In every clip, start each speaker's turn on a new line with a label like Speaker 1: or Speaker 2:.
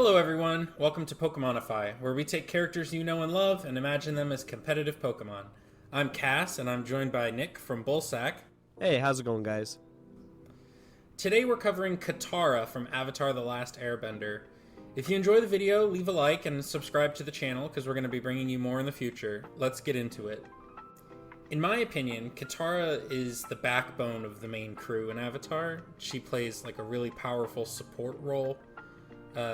Speaker 1: Hello everyone, welcome to Pokemonify, where we take characters you know and love and imagine them as competitive Pokemon. I'm Cass, and I'm joined by Nick from Bullsack.
Speaker 2: Hey, how's it going, guys?
Speaker 1: Today we're covering Katara from Avatar: The Last Airbender. If you enjoy the video, leave a like and subscribe to the channel, because we're going to be bringing you more in the future. Let's get into it. In my opinion, Katara is the backbone of the main crew in Avatar. She plays like a really powerful support role.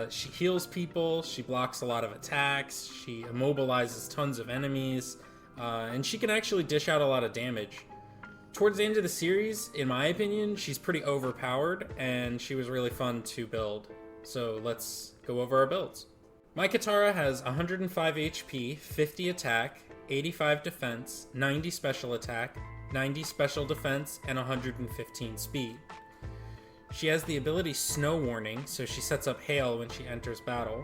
Speaker 1: She heals people, she blocks a lot of attacks, she immobilizes tons of enemies, and she can actually dish out a lot of damage. Towards the end of the series, in my opinion, she's pretty overpowered, and she was really fun to build. So let's go over our builds. My Katara has 105 HP, 50 attack, 85 defense, 90 special attack, 90 special defense, and 115 speed. She has the ability Snow Warning, so she sets up hail when she enters battle.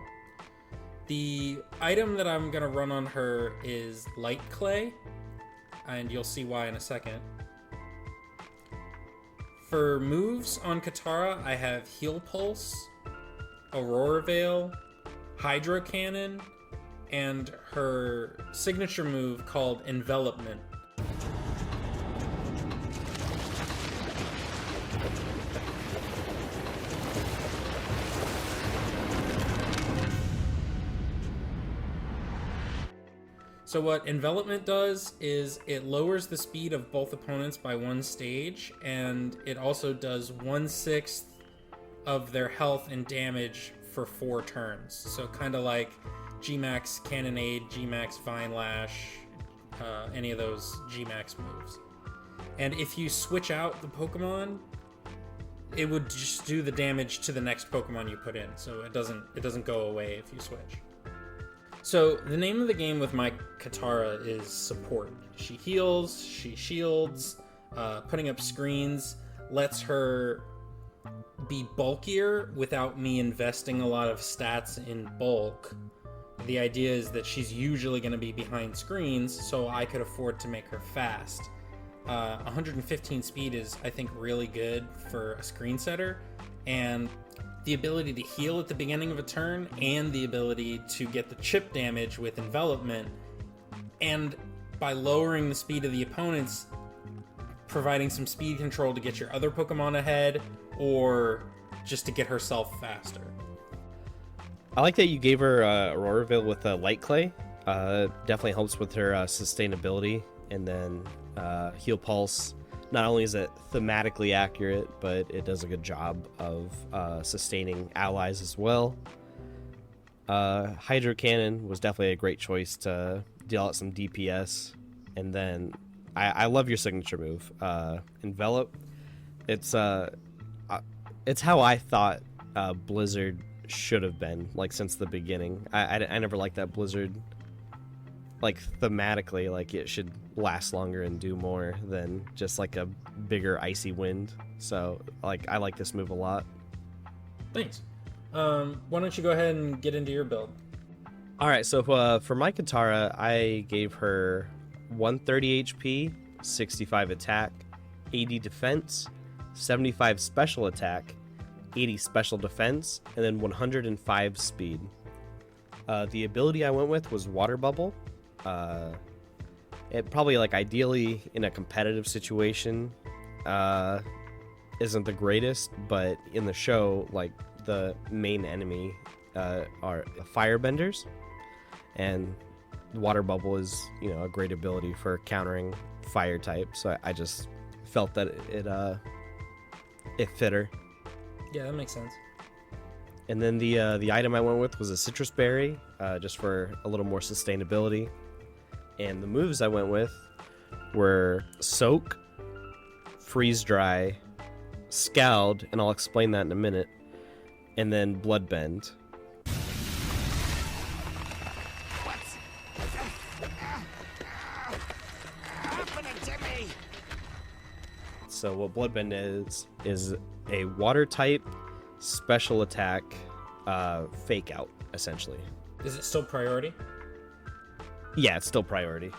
Speaker 1: The item that I'm going to run on her is Light Clay, and you'll see why in a second. For moves on Katara, I have Heal Pulse, Aurora Veil, Hydro Cannon, and her signature move called Envelopment. So what Envelopment does is it lowers the speed of both opponents by one stage, and it also does 1/6 of their health and damage for 4 turns. So kind of like G-Max Cannonade, G-Max Vine Lash, any of those G-Max moves. And if you switch out the Pokemon, it would just do the damage to the next Pokemon you put in. So it doesn't go away if you switch. So the name of the game with my Katara is support. She heals, she shields, putting up screens lets her be bulkier without me investing a lot of stats in bulk. The idea is that she's usually going to be behind screens, so I could afford to make her fast. 115 speed is, I think, really good for a screen setter, and the ability to heal at the beginning of a turn, and the ability to get the chip damage with Envelopment, and by lowering the speed of the opponents, providing some speed control to get your other Pokemon ahead, or just to get herself faster.
Speaker 2: I like that you gave her Aurora Veil with Light Clay. Definitely helps with her sustainability. And then Heal Pulse, not only is it thematically accurate, but it does a good job of sustaining allies as well. Hydro Cannon was definitely a great choice to deal out some DPS. And then I love your signature move, Envelop. It's how I thought Blizzard should have been, like, since the beginning. I never liked that Blizzard, like, thematically, like, it should last longer and do more than just like a bigger icy wind. So, like, I like this move a lot.
Speaker 1: Thanks. Why don't you go ahead and get into your build?
Speaker 2: All right, so for my Katara, I gave her 130 HP, 65 attack, 80 defense, 75 special attack, 80 special defense, and then 105 speed. The ability I went with was Water Bubble. It probably, like, ideally in a competitive situation isn't the greatest, but in the show, like, the main enemy are the Firebenders, and Water Bubble is, you know, a great ability for countering fire type. So I just felt that it fit her.
Speaker 1: Yeah, that makes sense.
Speaker 2: And then the item I went with was a Citrus Berry, just for a little more sustainability. And the moves I went with were Soak, Freeze Dry, Scald, and I'll explain that in a minute, and then Bloodbend.
Speaker 3: What's happening to me?
Speaker 2: So what Bloodbend is a water type special attack fake out, essentially.
Speaker 1: Is it still priority?
Speaker 2: Yeah, it's still priority.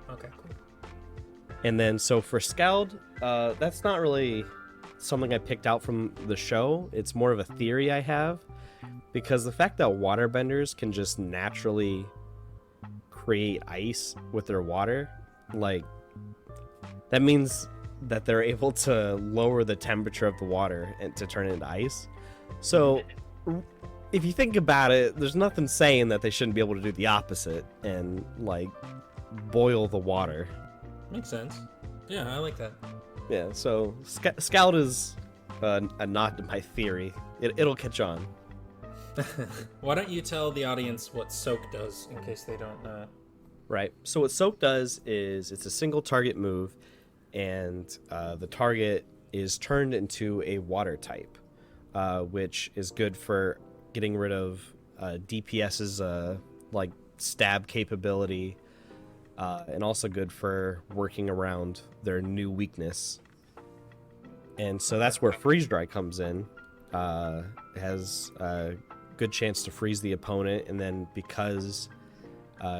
Speaker 1: Okay, cool.
Speaker 2: And then so for Scald, that's not really something I picked out from the show. It's more of a theory I have. because the fact that waterbenders can just naturally create ice with their water, like, that means that they're able to lower the temperature of the water and to turn it into ice. So if you think about it, there's nothing saying that they shouldn't be able to do the opposite and, like, boil the water.
Speaker 1: Makes sense. Yeah, I like that.
Speaker 2: Yeah, so Scout is a nod to my theory. It'll catch on.
Speaker 1: Why don't you tell the audience what Soak does, in case they don't know?
Speaker 2: Right. So what Soak does is it's a single target move, and the target is turned into a water type, which is good for getting rid of DPS's like stab capability, and also good for working around their new weakness. And so that's where Freeze Dry comes in. It has a good chance to freeze the opponent, and then because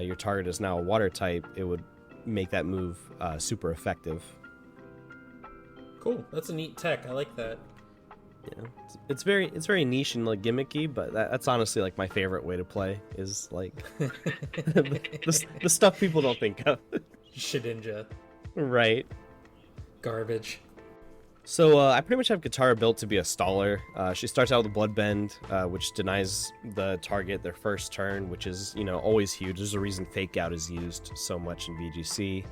Speaker 2: your target is now a water type, it would make that move super effective.
Speaker 1: Cool. That's a neat tech. I like that.
Speaker 2: Yeah, it's very niche and like gimmicky, but that's honestly like my favorite way to play is like the stuff people don't think of.
Speaker 1: Shedinja.
Speaker 2: Right.
Speaker 1: Garbage.
Speaker 2: So I pretty much have Katara built to be a staller. She starts out with a Bloodbend, which denies the target their first turn, which is, you know, always huge. There's a reason Fake Out is used so much in VGC.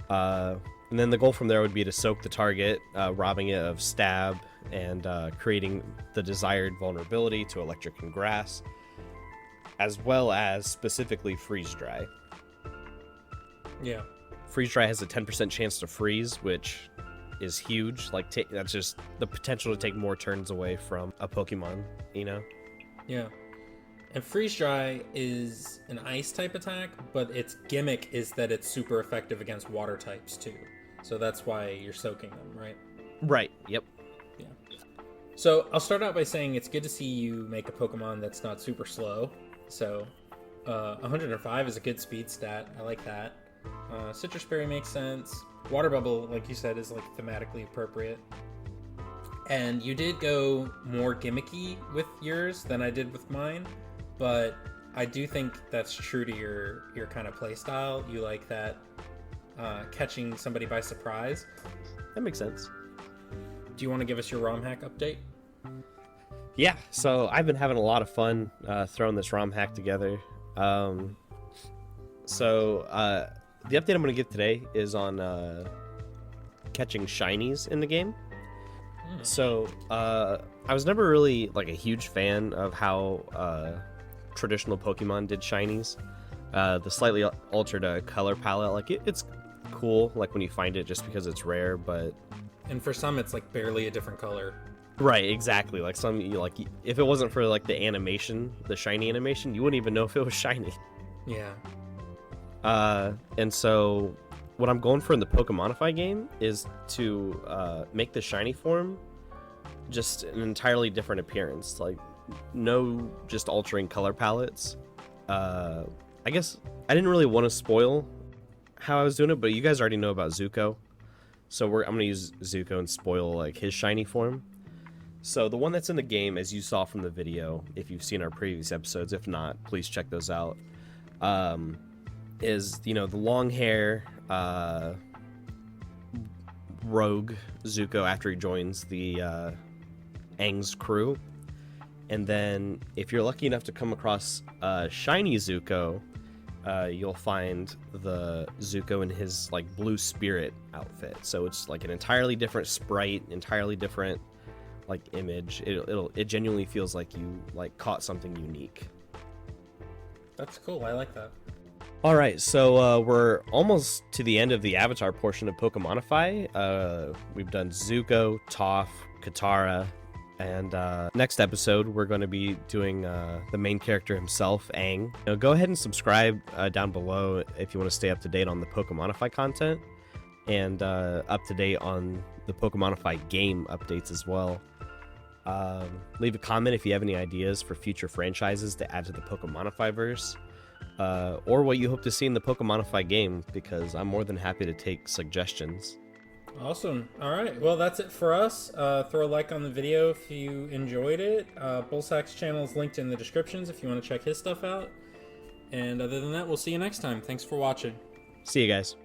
Speaker 2: And then the goal from there would be to soak the target, robbing it of stab, and creating the desired vulnerability to electric and grass, as well as specifically Freeze Dry.
Speaker 1: Yeah.
Speaker 2: Freeze Dry has a 10% chance to freeze, which is huge. Like, that's just the potential to take more turns away from a Pokemon, you know?
Speaker 1: Yeah. And Freeze Dry is an ice type attack, but its gimmick is that it's super effective against water types too. So that's why you're soaking them, right?
Speaker 2: Right, yep.
Speaker 1: Yeah. So I'll start out by saying it's good to see you make a Pokemon that's not super slow. So 105 is a good speed stat. I like that. Citrus Berry makes sense. Water Bubble, like you said, is like thematically appropriate. And you did go more gimmicky with yours than I did with mine, but I do think that's true to your kind of play style. You like that catching somebody by surprise.
Speaker 2: That makes sense.
Speaker 1: Do you want to give us your ROM hack update?
Speaker 2: Yeah, so I've been having a lot of fun throwing this ROM hack together. The update I'm going to give today is on catching shinies in the game. So I was never really like a huge fan of how traditional Pokemon did shinies. The slightly altered color palette, like it's cool, like when you find it just because it's rare, but
Speaker 1: and for some it's like barely a different color.
Speaker 2: Right, exactly. Like some, like if it wasn't for like the animation, the shiny animation, you wouldn't even know if it was shiny.
Speaker 1: Yeah.
Speaker 2: And so what I'm going for in the Pokemonify game is to make the shiny form just an entirely different appearance. Like no just altering color palettes. I guess I didn't really want to spoil how I was doing it, but you guys already know about Zuko. So I'm going to use Zuko and spoil like his shiny form. So the one that's in the game, as you saw from the video, if you've seen our previous episodes, if not, please check those out, is, you know, the long hair rogue Zuko after he joins the Aang's crew. And then if you're lucky enough to come across shiny Zuko, you'll find the Zuko in his like blue spirit outfit. So it's like an entirely different sprite, entirely different like image. It genuinely feels like you like caught something unique.
Speaker 1: That's cool. I like that.
Speaker 2: All right, so we're almost to the end of the Avatar portion of Pokemonify. We've done Zuko, Toph, Katara, and next episode we're going to be doing the main character himself, Aang. You know, go ahead and subscribe down below if you want to stay up to date on the Pokemonify content and up to date on the Pokemonify game updates as well. Leave a comment if you have any ideas for future franchises to add to the Pokemonify verse. Or what you hope to see in the Pokemonify game, because I'm more than happy to take suggestions.
Speaker 1: Awesome. All right. Well, that's it for us. Throw a like on the video if you enjoyed it. Bullsack's channel is linked in the descriptions if you want to check his stuff out. And other than that, we'll see you next time. Thanks for watching.
Speaker 2: See you guys.